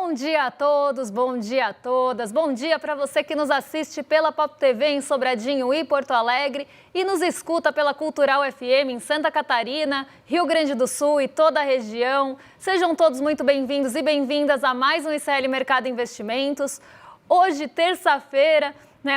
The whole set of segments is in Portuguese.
Bom dia a todos, bom dia a todas, bom dia para você que nos assiste pela Pop TV em Sobradinho e Porto Alegre e nos escuta pela Cultural FM em Santa Catarina, Rio Grande do Sul e toda a região. Sejam todos muito bem-vindos e bem-vindas a mais um ICL Mercado Investimentos. Hoje, terça-feira,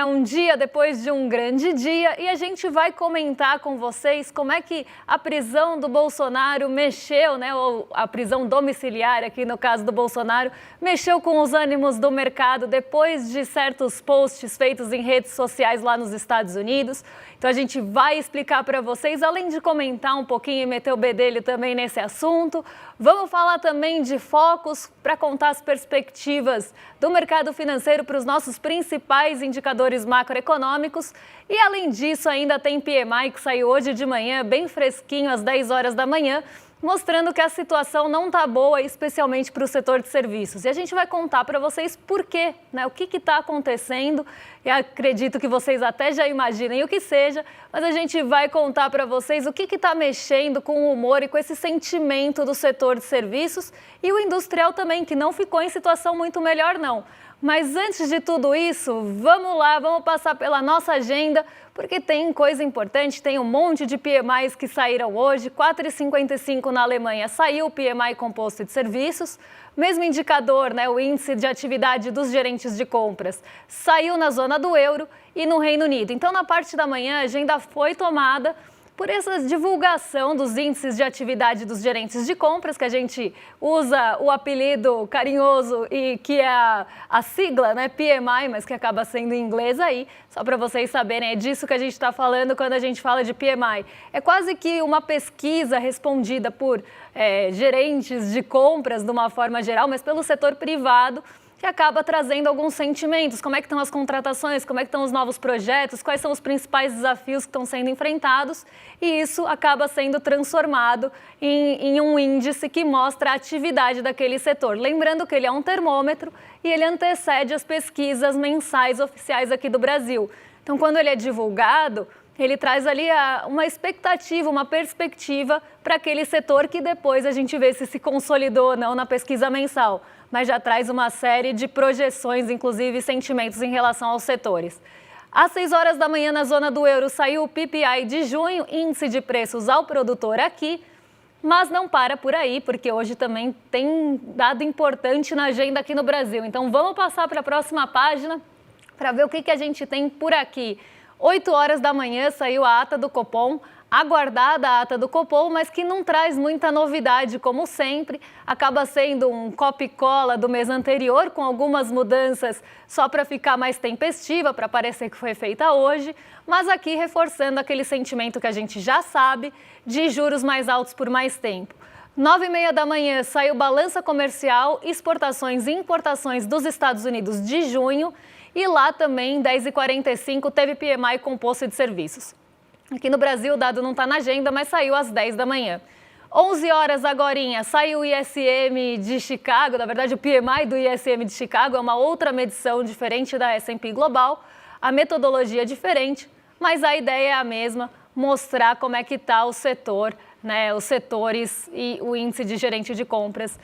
um dia depois de um grande dia, e a gente vai comentar com vocês como é que a prisão do Bolsonaro mexeu, ou a prisão domiciliar aqui no caso do Bolsonaro, mexeu com os ânimos do mercado depois de certos posts feitos em redes sociais lá nos Estados Unidos. Então a gente vai explicar para vocês, além de comentar um pouquinho e meter o bedelho também nesse assunto. Vamos falar também de focos para contar as perspectivas do mercado financeiro para os nossos principais indicadores macroeconômicos. E além disso, ainda tem PMI que saiu hoje de manhã, bem fresquinho, às 10 horas da manhã, mostrando que a situação não está boa, especialmente para o setor de serviços. E a gente vai contar para vocês por quê, o que está acontecendo. E acredito que vocês até já imaginem o que seja, mas a gente vai contar para vocês o que está mexendo com o humor e com esse sentimento do setor de serviços e o industrial também, que não ficou em situação muito melhor, não. Mas antes de tudo isso, vamos lá, vamos passar pela nossa agenda, porque tem coisa importante, tem um monte de PMIs que saíram hoje, 4,55 na Alemanha saiu o PMI composto de serviços, mesmo indicador, o índice de atividade dos gerentes de compras, saiu na zona do euro e no Reino Unido. Então, na parte da manhã, a agenda foi tomada por essa divulgação dos índices de atividade dos gerentes de compras, que a gente usa o apelido carinhoso e que é a sigla, PMI, mas que acaba sendo em inglês aí, só para vocês saberem, é disso que a gente está falando quando a gente fala de PMI. É quase que uma pesquisa respondida por gerentes de compras de uma forma geral, mas pelo setor privado, que acaba trazendo alguns sentimentos, como é que estão as contratações, como é que estão os novos projetos, quais são os principais desafios que estão sendo enfrentados, e isso acaba sendo transformado em um índice que mostra a atividade daquele setor. Lembrando que ele é um termômetro e ele antecede as pesquisas mensais oficiais aqui do Brasil. Então, quando ele é divulgado, ele traz ali uma expectativa, uma perspectiva para aquele setor que depois a gente vê se consolidou ou não na pesquisa mensal, mas já traz uma série de projeções, inclusive sentimentos em relação aos setores. Às 6 horas da manhã, na zona do euro, saiu o PPI de junho, índice de preços ao produtor aqui, mas não para por aí, porque hoje também tem dado importante na agenda aqui no Brasil. Então vamos passar para a próxima página para ver o que a gente tem por aqui. 8 horas da manhã saiu a ata do Copom, aguardada a ata do Copom, mas que não traz muita novidade, como sempre. Acaba sendo um copy-cola do mês anterior, com algumas mudanças só para ficar mais tempestiva, para parecer que foi feita hoje, mas aqui reforçando aquele sentimento que a gente já sabe de juros mais altos por mais tempo. 9h30 da manhã saiu balança comercial, exportações e importações dos Estados Unidos de junho, e lá também, 10h45, teve PMI composto de serviços. Aqui no Brasil o dado não está na agenda, mas saiu às 10 da manhã. 11 horas agorinha, saiu o ISM de Chicago, na verdade o PMI do ISM de Chicago é uma outra medição diferente da S&P Global, a metodologia é diferente, mas a ideia é a mesma, mostrar como é que está o setor, os setores e o índice de gerente de compras,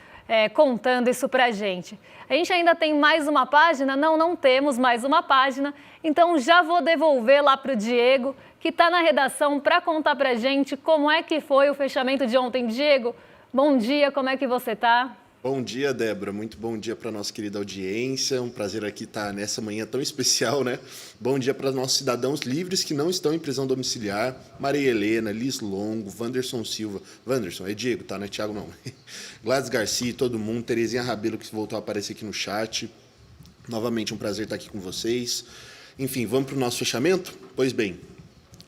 contando isso para a gente. A gente ainda tem mais uma página? Não temos mais uma página, então já vou devolver lá para o Diego, que está na redação, para contar para a gente como é que foi o fechamento de ontem. Diego, bom dia, como é que você está? Bom dia, Débora. Muito bom dia para a nossa querida audiência. Um prazer aqui estar nessa manhã tão especial, Bom dia para os nossos cidadãos livres que não estão em prisão domiciliar. Maria Helena, Liz Longo, Wanderson Silva. Wanderson, é Diego, tá? Não é Thiago, não. Gladys Garcia, todo mundo. Terezinha Rabelo, que voltou a aparecer aqui no chat. Novamente, um prazer estar aqui com vocês. Enfim, vamos para o nosso fechamento? Pois bem,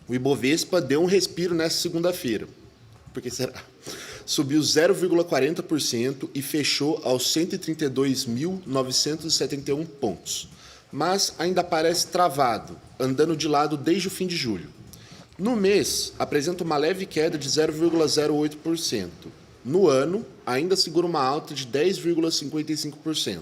o Ibovespa deu um respiro nessa segunda-feira. Por que será? Subiu 0,40% e fechou aos 132.971 pontos. Mas ainda parece travado, andando de lado desde o fim de julho. No mês, apresenta uma leve queda de 0,08%. No ano, ainda segura uma alta de 10,55%.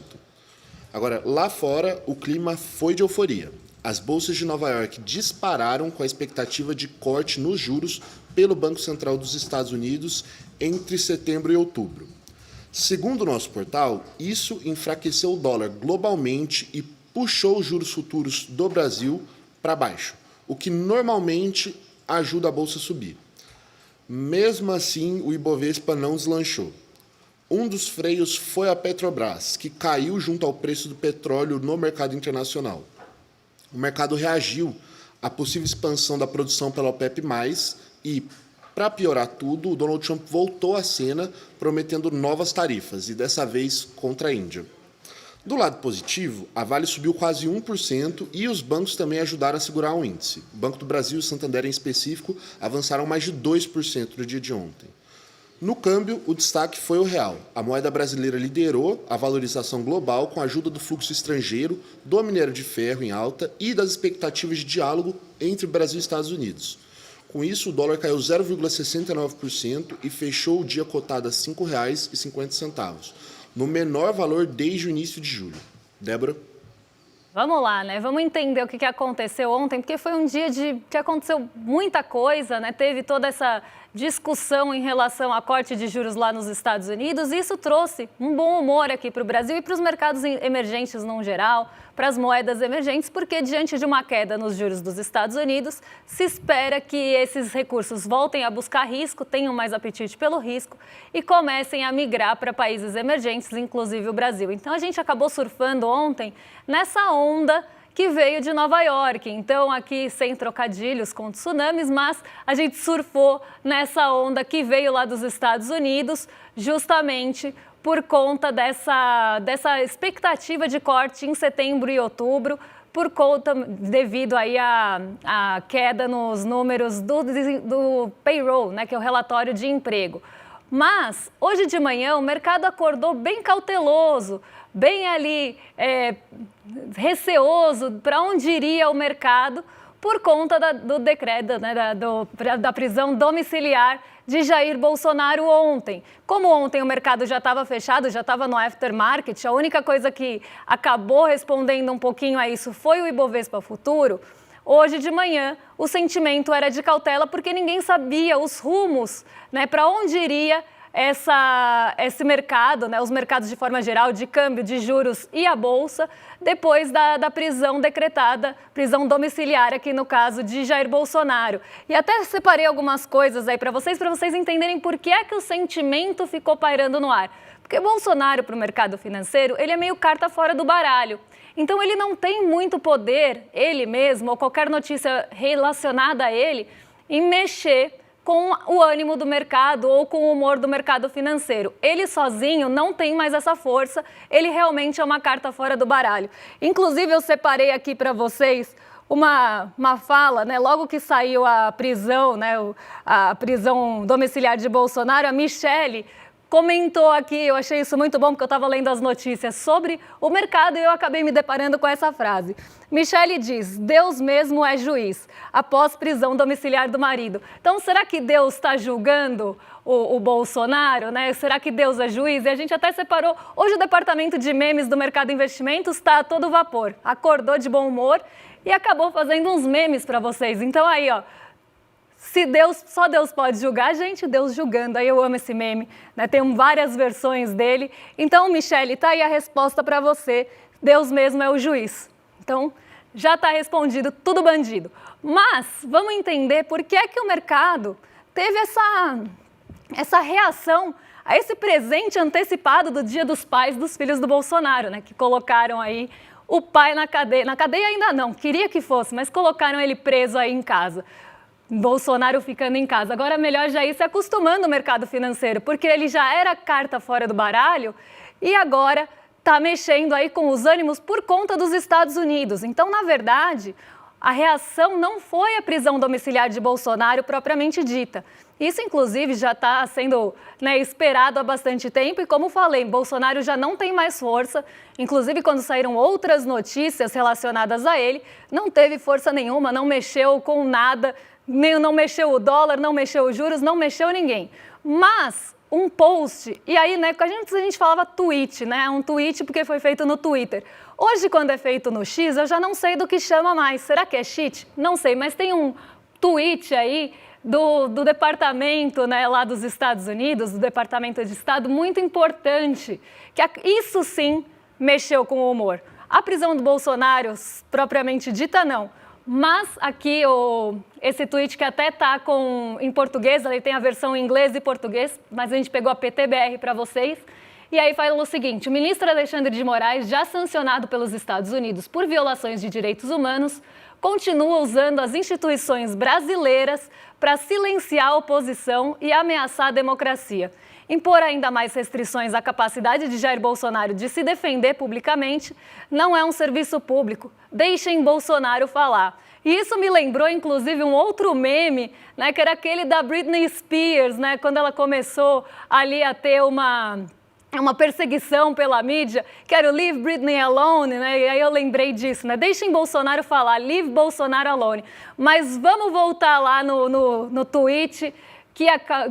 Agora, lá fora, o clima foi de euforia. As bolsas de Nova York dispararam com a expectativa de corte nos juros pelo Banco Central dos Estados Unidos entre setembro e outubro. Segundo o nosso portal, isso enfraqueceu o dólar globalmente e puxou os juros futuros do Brasil para baixo, o que normalmente ajuda a bolsa a subir. Mesmo assim, o Ibovespa não deslanchou. Um dos freios foi a Petrobras, que caiu junto ao preço do petróleo no mercado internacional. O mercado reagiu à possível expansão da produção pela OPEP+, e, para piorar tudo, o Donald Trump voltou à cena prometendo novas tarifas, e dessa vez contra a Índia. Do lado positivo, a Vale subiu quase 1% e os bancos também ajudaram a segurar o índice. O Banco do Brasil e o Santander, em específico, avançaram mais de 2% no dia de ontem. No câmbio, o destaque foi o real. A moeda brasileira liderou a valorização global com a ajuda do fluxo estrangeiro, do minério de ferro em alta e das expectativas de diálogo entre Brasil e Estados Unidos. Com isso, o dólar caiu 0,69% e fechou o dia cotado a R$ 5,50, no menor valor desde o início de julho. Débora? Vamos lá, né? Vamos entender o que aconteceu ontem, porque foi um dia que aconteceu muita coisa, né? Teve toda essa discussão em relação à corte de juros lá nos Estados Unidos, e isso trouxe um bom humor aqui para o Brasil e para os mercados emergentes no geral, para as moedas emergentes, porque diante de uma queda nos juros dos Estados Unidos, se espera que esses recursos voltem a buscar risco, tenham mais apetite pelo risco e comecem a migrar para países emergentes, inclusive o Brasil. Então a gente acabou surfando ontem nessa onda que veio de Nova York. Então, aqui sem trocadilhos com tsunamis, mas a gente surfou nessa onda que veio lá dos Estados Unidos, justamente por conta dessa expectativa de corte em setembro e outubro, devido aí à queda nos números do payroll, né, que é o relatório de emprego. Mas, hoje de manhã, o mercado acordou bem cauteloso, bem ali receoso para onde iria o mercado por conta do decreto, né, da prisão domiciliar de Jair Bolsonaro ontem. Como ontem o mercado já estava fechado, já estava no aftermarket, a única coisa que acabou respondendo um pouquinho a isso foi o Ibovespa Futuro. Hoje de manhã, o sentimento era de cautela porque ninguém sabia os rumos, né, para onde iria esse mercado, né, os mercados de forma geral, de câmbio, de juros e a Bolsa, depois da prisão decretada, prisão domiciliar aqui no caso de Jair Bolsonaro. E até separei algumas coisas aí para vocês entenderem por que é que o sentimento ficou pairando no ar. Porque Bolsonaro, para o mercado financeiro, ele é meio carta fora do baralho. Então ele não tem muito poder, ele mesmo, ou qualquer notícia relacionada a ele, em mexer com o ânimo do mercado ou com o humor do mercado financeiro. Ele sozinho não tem mais essa força, ele realmente é uma carta fora do baralho. Inclusive, eu separei aqui para vocês uma fala, né, logo que saiu a prisão, né, a prisão domiciliar de Bolsonaro, a Michelle comentou aqui, eu achei isso muito bom porque eu estava lendo as notícias sobre o mercado e eu acabei me deparando com essa frase. Michelle diz, Deus mesmo é juiz, após prisão domiciliar do marido. Então, será que Deus está julgando o Bolsonaro, né? Será que Deus é juiz? E a gente até separou, hoje o departamento de memes do mercado de investimentos está a todo vapor, acordou de bom humor e acabou fazendo uns memes para vocês. Então aí, ó, só Deus pode julgar, gente, Deus julgando. Aí eu amo esse meme, né? Tem várias versões dele. Então, Michelle, tá aí a resposta para você. Deus mesmo é o juiz. Então, já está respondido, tudo bandido. Mas vamos entender por que é que o mercado teve essa reação a esse presente antecipado do Dia dos Pais dos filhos do Bolsonaro, né? Que colocaram aí o pai na cadeia. Na cadeia ainda não, queria que fosse, mas colocaram ele preso aí em casa. Bolsonaro ficando em casa. Agora, melhor já ir se acostumando o mercado financeiro, porque ele já era carta fora do baralho e agora está mexendo aí com os ânimos por conta dos Estados Unidos. Então, na verdade, a reação não foi a prisão domiciliar de Bolsonaro propriamente dita. Isso, inclusive, já está sendo, né, esperado há bastante tempo e, como falei, Bolsonaro já não tem mais força. Inclusive, quando saíram outras notícias relacionadas a ele, não teve força nenhuma, não mexeu com nada, não mexeu o dólar, não mexeu os juros, não mexeu ninguém. Mas um post, e aí, né, a gente falava tweet, né, um tweet porque foi feito no Twitter. Hoje, quando é feito no X, eu já não sei do que chama mais. Será que é cheat? Não sei, mas tem um tweet aí do departamento, né, lá dos Estados Unidos, do Departamento de Estado, muito importante, que isso sim mexeu com o humor. A prisão do Bolsonaro, propriamente dita, não. Mas aqui, esse tweet que até está em português, ele tem a versão em inglês e português, mas a gente pegou a PTBR para vocês. E aí fala o seguinte: o ministro Alexandre de Moraes, já sancionado pelos Estados Unidos por violações de direitos humanos, continua usando as instituições brasileiras para silenciar a oposição e ameaçar a democracia. Impor ainda mais restrições à capacidade de Jair Bolsonaro de se defender publicamente não é um serviço público. Deixem Bolsonaro falar. E isso me lembrou, inclusive, um outro meme, né, que era aquele da Britney Spears, né, quando ela começou ali a ter uma perseguição pela mídia, que era o Leave Britney Alone, né? E aí eu lembrei disso, né? Deixem Bolsonaro falar, Leave Bolsonaro Alone. Mas vamos voltar lá no tweet,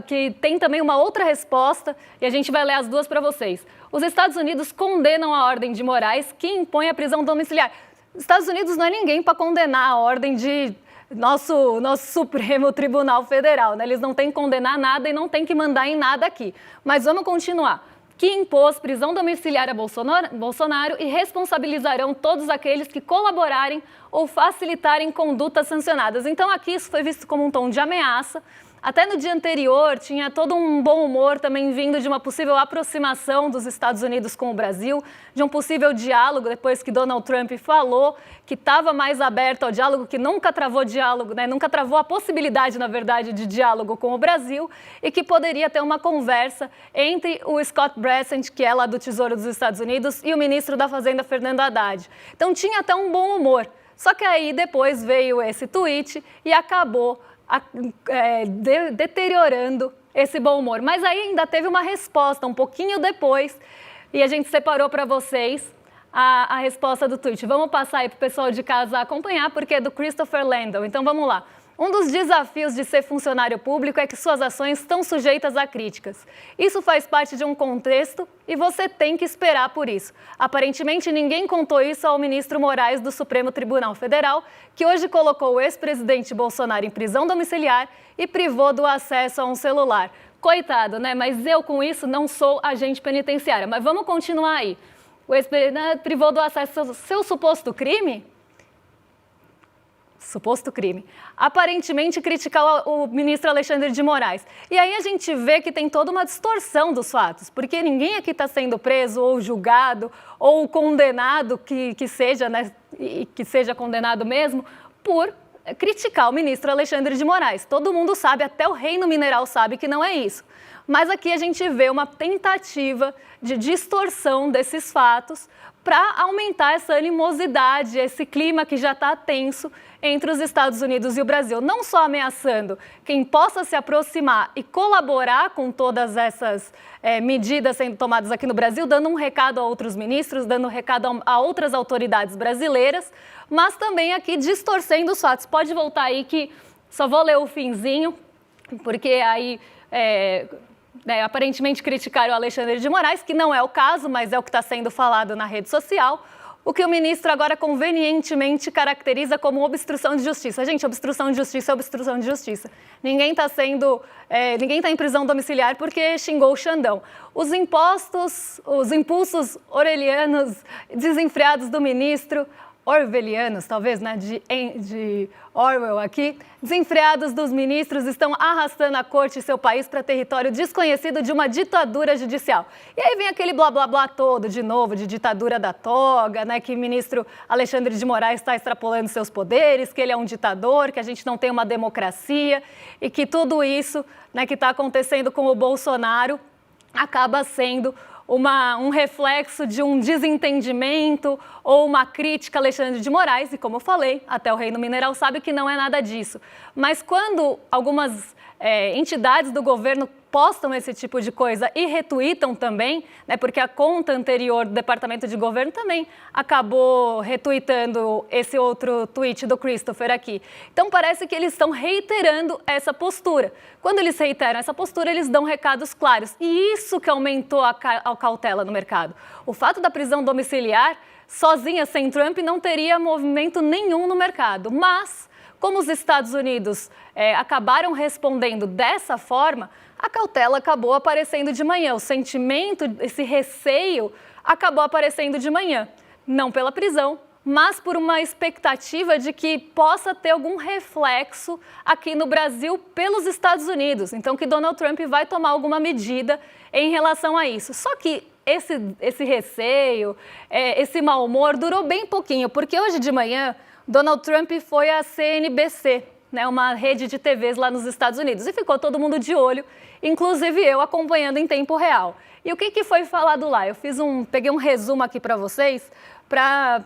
que tem também uma outra resposta, e a gente vai ler as duas para vocês. Os Estados Unidos condenam a ordem de Moraes, que impõe a prisão domiciliar. Os Estados Unidos não é ninguém para condenar a ordem de nosso Supremo Tribunal Federal, né? Eles não têm que condenar nada e não têm que mandar em nada aqui. Mas vamos continuar. Que impôs prisão domiciliar a Bolsonaro e responsabilizarão todos aqueles que colaborarem ou facilitarem condutas sancionadas. Então aqui isso foi visto como um tom de ameaça. Até no dia anterior tinha todo um bom humor também vindo de uma possível aproximação dos Estados Unidos com o Brasil, de um possível diálogo, depois que Donald Trump falou que estava mais aberto ao diálogo, que nunca travou diálogo, né? Nunca travou a possibilidade, na verdade, de diálogo com o Brasil, e que poderia ter uma conversa entre o Scott Bessent, que é lá do Tesouro dos Estados Unidos, e o ministro da Fazenda, Fernando Haddad. Então tinha até um bom humor. Só que aí depois veio esse tweet e acabou deteriorando esse bom humor. Mas aí ainda teve uma resposta um pouquinho depois e a gente separou para vocês a resposta do tweet. Vamos passar aí para o pessoal de casa acompanhar, porque é do Christopher Landau. Então vamos lá. Um dos desafios de ser funcionário público é que suas ações estão sujeitas a críticas. Isso faz parte de um contexto e você tem que esperar por isso. Aparentemente, ninguém contou isso ao ministro Moraes do Supremo Tribunal Federal, que hoje colocou o ex-presidente Bolsonaro em prisão domiciliar e privou do acesso a um celular. Coitado, né? Mas eu, com isso, não sou agente penitenciária. Mas vamos continuar aí. O ex-presidente privou do acesso ao seu suposto crime? Suposto crime. Aparentemente criticar o ministro Alexandre de Moraes. E aí a gente vê que tem toda uma distorção dos fatos, porque ninguém aqui está sendo preso ou julgado ou condenado, que seja, né, que seja condenado mesmo, por criticar o ministro Alexandre de Moraes. Todo mundo sabe, até o Reino Mineral sabe que não é isso. Mas aqui a gente vê uma tentativa de distorção desses fatos para aumentar essa animosidade, esse clima que já está tenso entre os Estados Unidos e o Brasil. Não só ameaçando quem possa se aproximar e colaborar com todas essas medidas sendo tomadas aqui no Brasil, dando um recado a outros ministros, dando um recado a outras autoridades brasileiras, mas também aqui distorcendo os fatos. Pode voltar aí que só vou ler o finzinho, porque aí... aparentemente criticaram o Alexandre de Moraes, que não é o caso, mas é o que está sendo falado na rede social, o que o ministro agora convenientemente caracteriza como obstrução de justiça. Gente, obstrução de justiça é obstrução de justiça. Ninguém está em prisão domiciliar porque xingou o Xandão. Os impulsos orwellianos desenfreados do ministro, orwellianos, talvez, né, de Orwell aqui, desenfreados dos ministros estão arrastando a corte e seu país para território desconhecido de uma ditadura judicial. E aí vem aquele blá blá blá todo de novo, de ditadura da toga, né, que o ministro Alexandre de Moraes está extrapolando seus poderes, que ele é um ditador, que a gente não tem uma democracia e que tudo isso, né, que está acontecendo com o Bolsonaro acaba sendo um reflexo de um desentendimento ou uma crítica a Alexandre de Moraes, e como eu falei, até o Reino Mineral sabe que não é nada disso. Mas quando algumas entidades do governo postam esse tipo de coisa e retweetam também, né, porque a conta anterior do Departamento de Governo também acabou retweetando esse outro tweet do Christopher aqui. Então parece que eles estão reiterando essa postura. Quando eles reiteram essa postura, eles dão recados claros. E isso que aumentou a cautela no mercado. O fato da prisão domiciliar, sozinha, sem Trump, não teria movimento nenhum no mercado. Mas como os Estados Unidos acabaram respondendo dessa forma, a cautela acabou aparecendo de manhã, o sentimento, esse receio acabou aparecendo de manhã, não pela prisão, mas por uma expectativa de que possa ter algum reflexo aqui no Brasil pelos Estados Unidos. Então, que Donald Trump vai tomar alguma medida em relação a isso. Só que esse receio, esse mau humor durou bem pouquinho, porque hoje de manhã Donald Trump foi à CNBC, né, uma rede de TVs lá nos Estados Unidos, e ficou todo mundo de olho, inclusive eu acompanhando em tempo real. E o que foi falado lá? Eu peguei um resumo aqui para vocês, para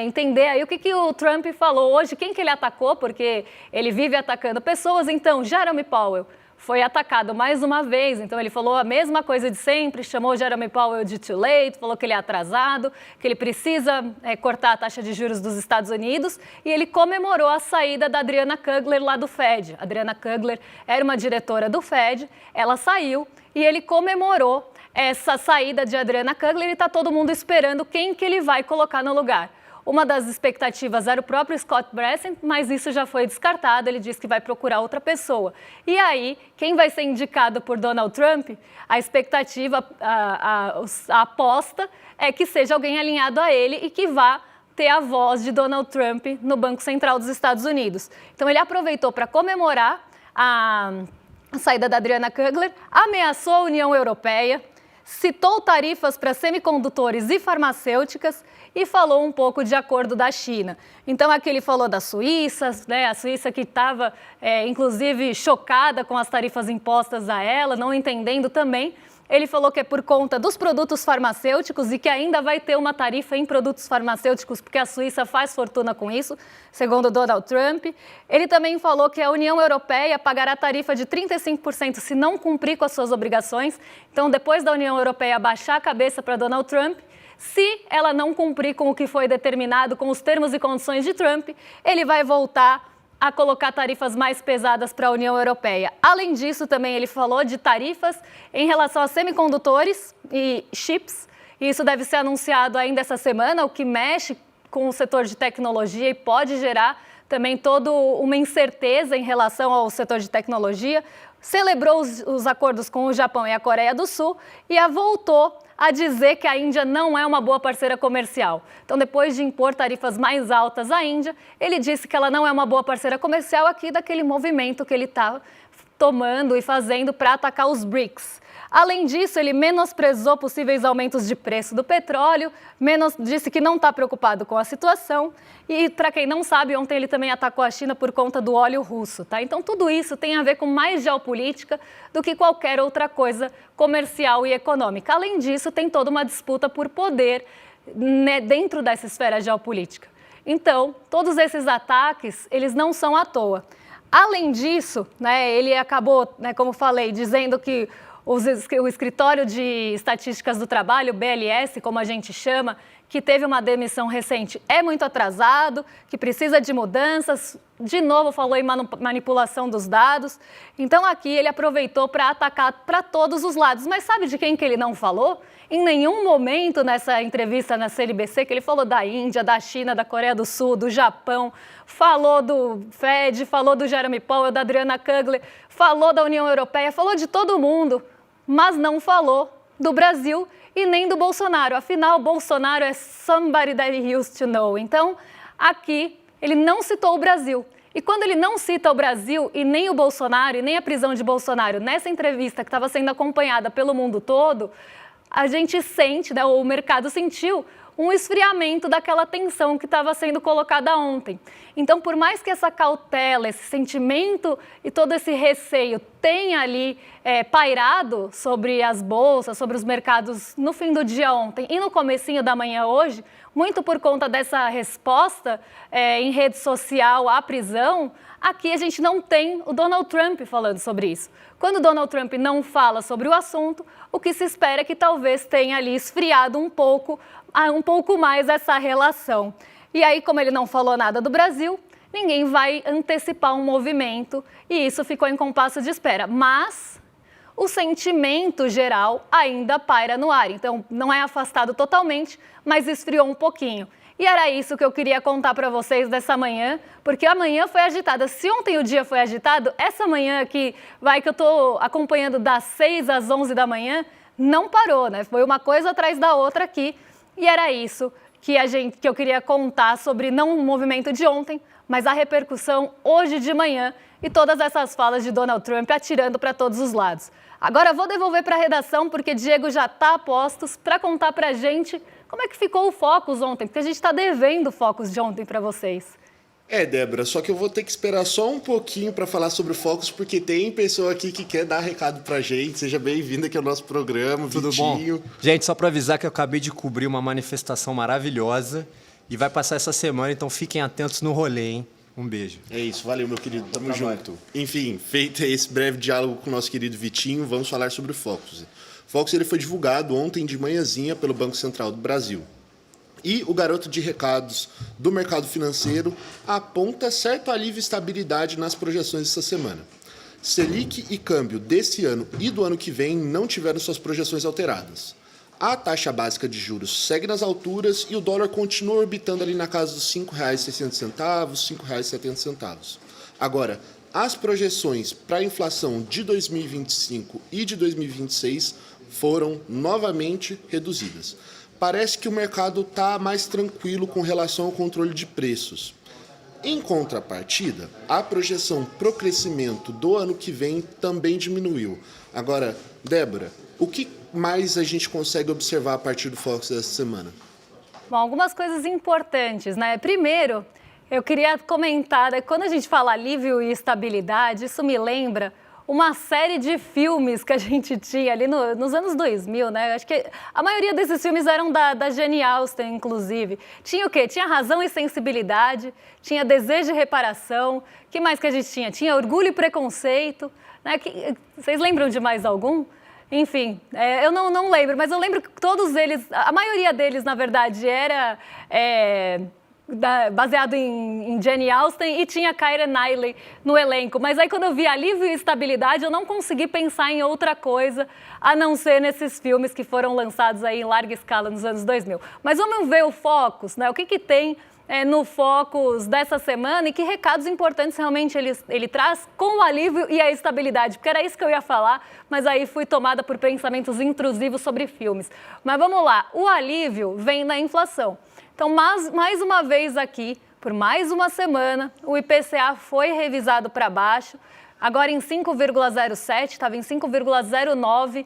entender aí o que o Trump falou hoje, quem que ele atacou, porque ele vive atacando pessoas. Então, Jerome Powell foi atacado mais uma vez, então ele falou a mesma coisa de sempre, chamou Jerome Powell de too late, falou que ele é atrasado, que ele precisa cortar a taxa de juros dos Estados Unidos, e ele comemorou a saída da Adriana Kugler lá do Fed. A Adriana Kugler era uma diretora do Fed, ela saiu e ele comemorou essa saída de Adriana Kugler e está todo mundo esperando quem que ele vai colocar no lugar. Uma das expectativas era o próprio Scott Bessent, mas isso já foi descartado, ele disse que vai procurar outra pessoa. E aí, quem vai ser indicado por Donald Trump, a expectativa, a aposta é que seja alguém alinhado a ele e que vá ter a voz de Donald Trump no Banco Central dos Estados Unidos. Então ele aproveitou para comemorar a saída da Adriana Kugler, ameaçou a União Europeia, citou tarifas para semicondutores e farmacêuticas e falou um pouco de acordo da China. Então aqui ele falou da Suíça, né, a Suíça que estava inclusive chocada com as tarifas impostas a ela, não entendendo também. Ele falou que é por conta dos produtos farmacêuticos e que ainda vai ter uma tarifa em produtos farmacêuticos, porque a Suíça faz fortuna com isso, segundo Donald Trump. Ele também falou que a União Europeia pagará tarifa de 35% se não cumprir com as suas obrigações. Então, depois da União Europeia baixar a cabeça para Donald Trump, se ela não cumprir com o que foi determinado, com os termos e condições de Trump, ele vai voltar a colocar tarifas mais pesadas para a União Europeia. Além disso, também ele falou de tarifas em relação a semicondutores e chips. E isso deve ser anunciado ainda essa semana, o que mexe com o setor de tecnologia e pode gerar também toda uma incerteza em relação ao setor de tecnologia. Celebrou os acordos com o Japão e a Coreia do Sul e voltou a dizer que a Índia não é uma boa parceira comercial. Então, depois de impor tarifas mais altas à Índia, ele disse que ela não é uma boa parceira comercial aqui daquele movimento que ele está tomando e fazendo para atacar os BRICS. Além disso, ele menosprezou possíveis aumentos de preço do petróleo, disse que não está preocupado com a situação. E, para quem não sabe, ontem ele também atacou a China por conta do óleo russo. Tá? Então, tudo isso tem a ver com mais geopolítica do que qualquer outra coisa comercial e econômica. Além disso, tem toda uma disputa por poder, né, dentro dessa esfera geopolítica. Então, todos esses ataques, eles não são à toa. Além disso, né, ele acabou, né, como falei, dizendo que o Escritório de Estatísticas do Trabalho, o BLS, como a gente chama, que teve uma demissão recente, é muito atrasado, que precisa de mudanças. De novo, falou em manipulação dos dados. Então, aqui ele aproveitou para atacar para todos os lados. Mas sabe de quem que ele não falou? Em nenhum momento nessa entrevista na CNBC, que ele falou da Índia, da China, da Coreia do Sul, do Japão, falou do Fed, falou do Jerome Powell, da Adriana Kugler, falou da União Europeia, falou de todo mundo, mas não falou do Brasil e nem do Bolsonaro. Afinal, Bolsonaro é somebody that he used to know. Então, aqui, ele não citou o Brasil. E quando ele não cita o Brasil e nem o Bolsonaro e nem a prisão de Bolsonaro nessa entrevista que estava sendo acompanhada pelo mundo todo, a gente sente, né, o mercado sentiu um esfriamento daquela tensão que estava sendo colocada ontem. Então, por mais que essa cautela, esse sentimento e todo esse receio tenha ali pairado sobre as bolsas, sobre os mercados no fim do dia ontem e no comecinho da manhã hoje, muito por conta dessa resposta em rede social à prisão, aqui a gente não tem o Donald Trump falando sobre isso. Quando o Donald Trump não fala sobre o assunto, o que se espera é que talvez tenha ali esfriado um pouco mais essa relação. E aí, como ele não falou nada do Brasil, ninguém vai antecipar um movimento e isso ficou em compasso de espera. Mas o sentimento geral ainda paira no ar. Então, não é afastado totalmente, mas esfriou um pouquinho. E era isso que eu queria contar para vocês dessa manhã, porque amanhã foi agitada. Se ontem o dia foi agitado, essa manhã aqui, que eu estou acompanhando das 6 às 11 da manhã, não parou, né? Foi uma coisa atrás da outra aqui. E era isso que eu queria contar sobre não o movimento de ontem, mas a repercussão hoje de manhã e todas essas falas de Donald Trump atirando para todos os lados. Agora eu vou devolver para a redação, porque Diego já está a postos para contar para a gente como é que ficou o Focus ontem, porque a gente está devendo o Focus de ontem para vocês. Débora, só que eu vou ter que esperar só um pouquinho para falar sobre o Focus, porque tem pessoa aqui que quer dar recado pra gente. Seja bem-vindo aqui ao nosso programa, Tudo Vitinho. bom? Gente, só para avisar que eu acabei de cobrir uma manifestação maravilhosa e vai passar essa semana, então fiquem atentos no rolê, hein? Um beijo. É isso, valeu, meu querido, tamo junto. Enfim, feito esse breve diálogo com o nosso querido Vitinho, vamos falar sobre o Focus. O Focus ele foi divulgado ontem de manhãzinha pelo Banco Central do Brasil. E o garoto de recados do mercado financeiro aponta certo alívio e estabilidade nas projeções dessa semana. Selic e câmbio desse ano e do ano que vem não tiveram suas projeções alteradas. A taxa básica de juros segue nas alturas e o dólar continua orbitando ali na casa dos R$ 5,60, R$ 5,70. Agora, as projeções para a inflação de 2025 e de 2026 foram novamente reduzidas. Parece que o mercado está mais tranquilo com relação ao controle de preços. Em contrapartida, a projeção para o crescimento do ano que vem também diminuiu. Agora, Débora, o que mais a gente consegue observar a partir do Focus dessa semana? Bom, algumas coisas importantes, né? Primeiro, eu queria comentar, né, quando a gente fala alívio e estabilidade, isso me lembra uma série de filmes que a gente tinha ali nos anos 2000, né? Acho que a maioria desses filmes eram da Jane Austen, inclusive. Tinha o quê? Tinha Razão e Sensibilidade, tinha Desejo e Reparação. O que mais que a gente tinha? Tinha Orgulho e Preconceito. Né? Vocês lembram de mais algum? Enfim, eu não lembro, mas eu lembro que todos eles, a maioria deles, na verdade, era baseado em Jane Austen e tinha Keira Knightley no elenco. Mas aí quando eu vi Alívio e Estabilidade, eu não consegui pensar em outra coisa a não ser nesses filmes que foram lançados aí em larga escala nos anos 2000. Mas vamos ver o Focus, né? O que tem no Focus dessa semana e que recados importantes realmente ele traz com o alívio e a estabilidade, porque era isso que eu ia falar, mas aí fui tomada por pensamentos intrusivos sobre filmes. Mas vamos lá, o alívio vem da inflação. Então, mais uma vez aqui, por mais uma semana, o IPCA foi revisado para baixo, agora em 5,07, estava em 5,09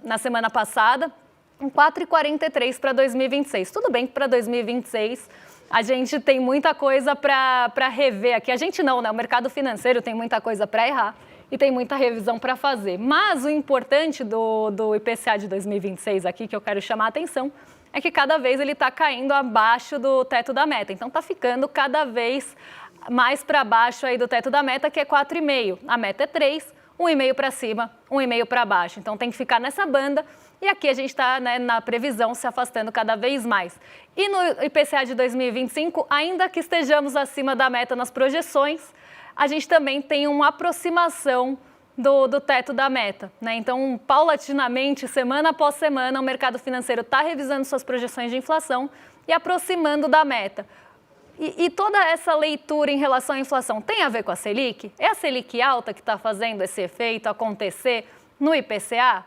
na semana passada, em 4,43 para 2026. Tudo bem que para 2026 a gente tem muita coisa para rever aqui. A gente não, né? O mercado financeiro tem muita coisa para errar e tem muita revisão para fazer. Mas o importante do IPCA de 2026 aqui, que eu quero chamar a atenção, é que cada vez ele está caindo abaixo do teto da meta. Então está ficando cada vez mais para baixo aí do teto da meta, que é 4,5. A meta é 3, 1,5 para cima, 1,5 para baixo. Então tem que ficar nessa banda. E aqui a gente está, né, na previsão se afastando cada vez mais. E no IPCA de 2025, ainda que estejamos acima da meta nas projeções, a gente também tem uma aproximação do teto da meta, né? Então, paulatinamente, semana após semana, o mercado financeiro está revisando suas projeções de inflação e aproximando da meta. E toda essa leitura em relação à inflação tem a ver com a Selic? É a Selic alta que está fazendo esse efeito acontecer no IPCA?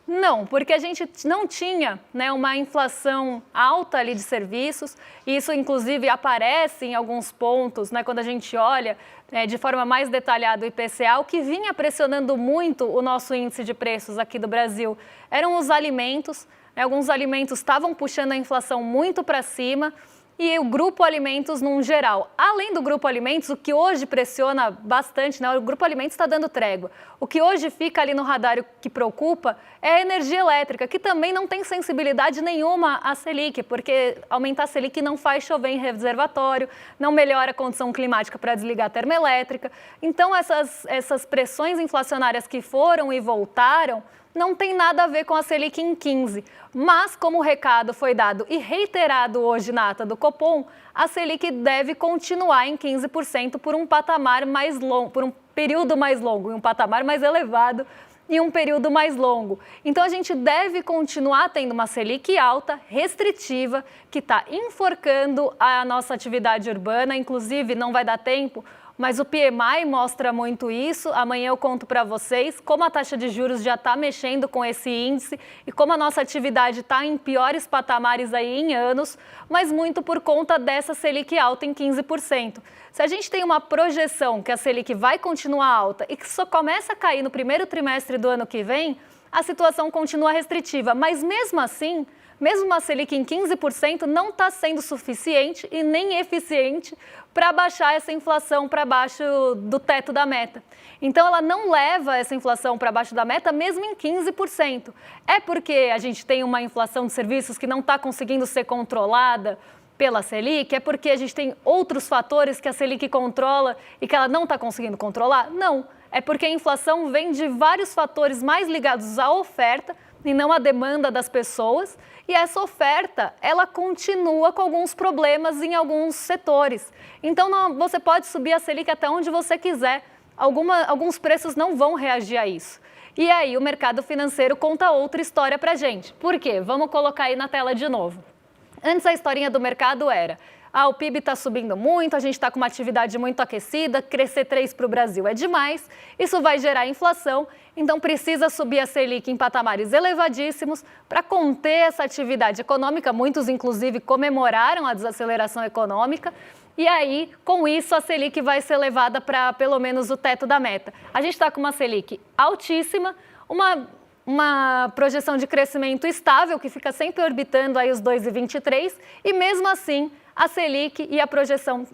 Não, porque a gente não tinha, né, uma inflação alta ali de serviços, e isso inclusive aparece em alguns pontos, né, quando a gente olha de forma mais detalhada o IPCA, o que vinha pressionando muito o nosso índice de preços aqui do Brasil eram os alimentos, né, alguns alimentos estavam puxando a inflação muito para cima, e o grupo alimentos num geral. Além do grupo alimentos, o que hoje pressiona bastante, né, o grupo alimentos está dando trégua. O que hoje fica ali no radar e o que preocupa é a energia elétrica, que também não tem sensibilidade nenhuma à Selic, porque aumentar a Selic não faz chover em reservatório, não melhora a condição climática para desligar a termoelétrica. Então, essas pressões inflacionárias que foram e voltaram não tem nada a ver com a Selic em 15. Mas, como o recado foi dado e reiterado hoje na ata do Copom, a Selic deve continuar em 15% por um patamar mais longo, por um período mais longo e um patamar mais elevado. em um período mais longo. Então, a gente deve continuar tendo uma Selic alta, restritiva, que está enforcando a nossa atividade urbana. Inclusive, não vai dar tempo, mas o PMI mostra muito isso. Amanhã eu conto para vocês como a taxa de juros já está mexendo com esse índice e como a nossa atividade está em piores patamares aí em anos, mas muito por conta dessa Selic alta em 15%. Se a gente tem uma projeção que a Selic vai continuar alta e que só começa a cair no primeiro trimestre do ano que vem, a situação continua restritiva. Mas mesmo assim, mesmo uma Selic em 15% não está sendo suficiente e nem eficiente para baixar essa inflação para baixo do teto da meta. Então, ela não leva essa inflação para baixo da meta mesmo em 15%. É porque a gente tem uma inflação de serviços que não está conseguindo ser controlada pela Selic? É porque a gente tem outros fatores que a Selic controla e que ela não está conseguindo controlar? Não. É porque a inflação vem de vários fatores mais ligados à oferta e não à demanda das pessoas. E essa oferta, ela continua com alguns problemas em alguns setores. Então, você pode subir a Selic até onde você quiser. Alguns preços não vão reagir a isso. E aí, o mercado financeiro conta outra história para a gente. Por quê? Vamos colocar aí na tela de novo. Antes, a historinha do mercado era: o PIB está subindo muito, a gente está com uma atividade muito aquecida, crescer 3 para o Brasil é demais, isso vai gerar inflação, então precisa subir a Selic em patamares elevadíssimos para conter essa atividade econômica. Muitos, inclusive, comemoraram a desaceleração econômica. E aí, com isso, a Selic vai ser levada para pelo menos o teto da meta. A gente está com uma Selic altíssima, uma projeção de crescimento estável, que fica sempre orbitando aí os 2,23, e mesmo assim, a Selic e a projeção,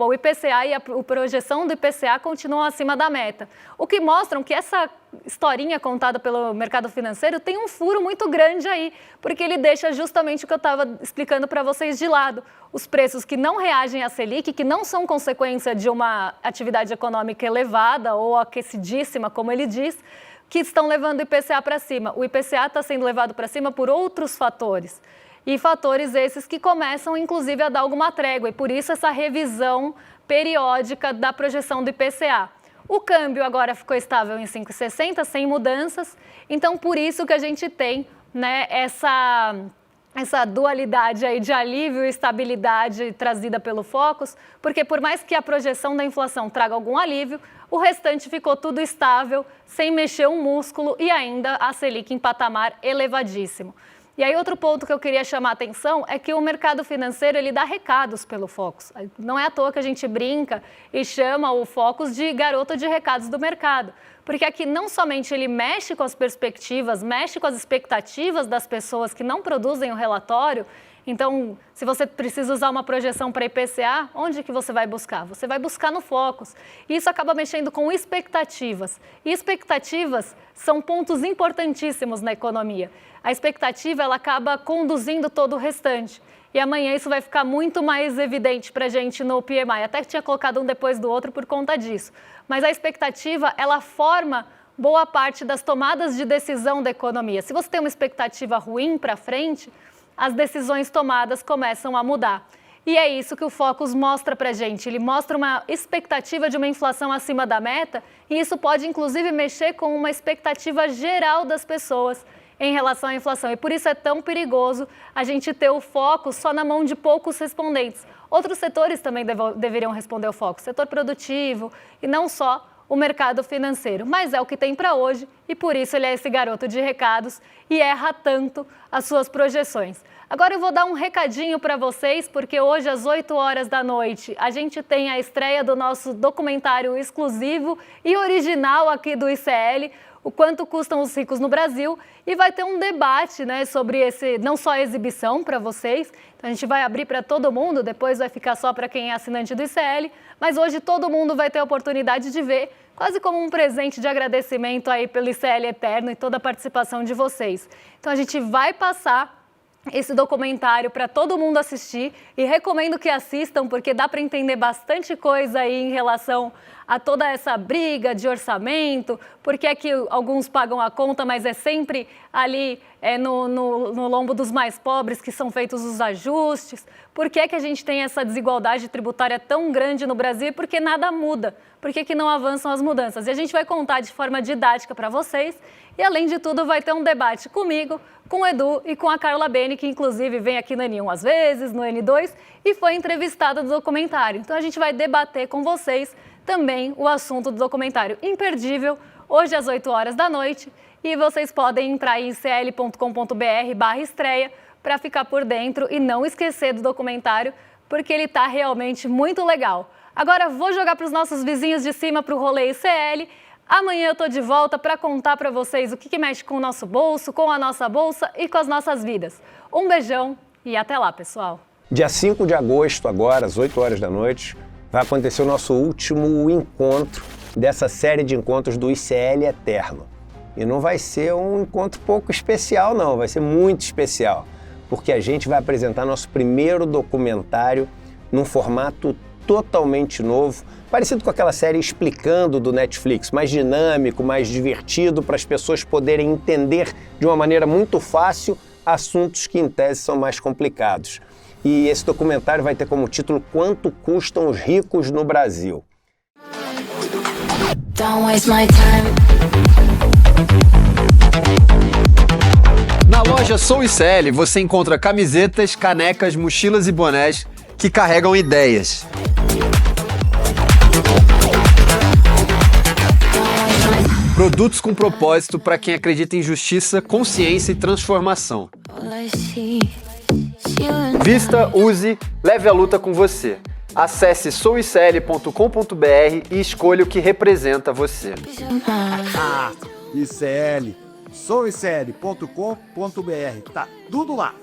o IPCA e a projeção do IPCA continuam acima da meta. O que mostram que essa historinha contada pelo mercado financeiro tem um furo muito grande aí, porque ele deixa justamente o que eu estava explicando para vocês de lado. Os preços que não reagem à Selic, que não são consequência de uma atividade econômica elevada ou aquecidíssima, como ele diz, que estão levando o IPCA para cima. O IPCA está sendo levado para cima por outros fatores. E fatores esses que começam, inclusive, a dar alguma trégua. E por isso essa revisão periódica da projeção do IPCA. O câmbio agora ficou estável em 5,60, sem mudanças. Então, por isso que a gente tem, né, essa dualidade aí de alívio e estabilidade trazida pelo Focus, porque por mais que a projeção da inflação traga algum alívio, o restante ficou tudo estável, sem mexer um músculo e ainda a Selic em patamar elevadíssimo. E aí outro ponto que eu queria chamar a atenção é que o mercado financeiro ele dá recados pelo Focus. Não é à toa que a gente brinca e chama o Focus de garoto de recados do mercado. Porque aqui não somente ele mexe com as perspectivas, mexe com as expectativas das pessoas que não produzem o relatório. Então, se você precisa usar uma projeção para IPCA, onde que você vai buscar? Você vai buscar no Focus. E isso acaba mexendo com expectativas. E expectativas são pontos importantíssimos na economia. A expectativa ela acaba conduzindo todo o restante. E amanhã isso vai ficar muito mais evidente para a gente no PMI. Até que tinha colocado um depois do outro por conta disso. Mas a expectativa, ela forma boa parte das tomadas de decisão da economia. Se você tem uma expectativa ruim para frente, as decisões tomadas começam a mudar. E é isso que o Focus mostra para a gente. Ele mostra uma expectativa de uma inflação acima da meta e isso pode, inclusive, mexer com uma expectativa geral das pessoas em relação à inflação. E por isso é tão perigoso a gente ter o Focus só na mão de poucos respondentes. Outros setores também deveriam responder ao Focus, setor produtivo e não só o mercado financeiro. Mas é o que tem para hoje e por isso ele é esse garoto de recados e erra tanto as suas projeções. Agora eu vou dar um recadinho para vocês, porque hoje às 8 horas da noite a gente tem a estreia do nosso documentário exclusivo e original aqui do ICL, O Quanto Custam os Ricos no Brasil, e vai ter um debate, né, sobre esse, não só a exibição para vocês, então a gente vai abrir para todo mundo, depois vai ficar só para quem é assinante do ICL, mas hoje todo mundo vai ter a oportunidade de ver, quase como um presente de agradecimento aí pelo ICL Eterno e toda a participação de vocês. Então a gente vai passar esse documentário para todo mundo assistir e recomendo que assistam porque dá para entender bastante coisa aí em relação a toda essa briga de orçamento, por que é que alguns pagam a conta, mas é sempre ali no lombo dos mais pobres que são feitos os ajustes, por que é que a gente tem essa desigualdade tributária tão grande no Brasil e por que nada muda, por que não avançam as mudanças. E a gente vai contar de forma didática para vocês e, além de tudo, vai ter um debate comigo, com o Edu e com a Carla Bene, que inclusive vem aqui no N1 às vezes, no N2, e foi entrevistada do documentário. Então a gente vai debater com vocês também o assunto do documentário imperdível, hoje às 8 horas da noite, e vocês podem entrar em cl.com.br/estreia para ficar por dentro e não esquecer do documentário, porque ele está realmente muito legal. Agora vou jogar para os nossos vizinhos de cima para o rolê ICL. Amanhã eu estou de volta para contar para vocês o que mexe com o nosso bolso, com a nossa bolsa e com as nossas vidas. Um beijão e até lá, pessoal. Dia 5 de agosto, agora, às 8 horas da noite, vai acontecer o nosso último encontro dessa série de encontros do ICL Eterno. E não vai ser um encontro pouco especial, não, vai ser muito especial, porque a gente vai apresentar nosso primeiro documentário num formato totalmente novo, parecido com aquela série Explicando do Netflix, mais dinâmico, mais divertido, para as pessoas poderem entender de uma maneira muito fácil assuntos que em tese são mais complicados. E esse documentário vai ter como título Quanto Custam os Ricos no Brasil. Don't waste my time. Na loja Sou ICL você encontra camisetas, canecas, mochilas e bonés que carregam ideias. Produtos com propósito para quem acredita em justiça, consciência e transformação. Vista, use, leve a luta com você. Acesse souicl.com.br e escolha o que representa você. ICL, souicl.com.br, tá tudo lá.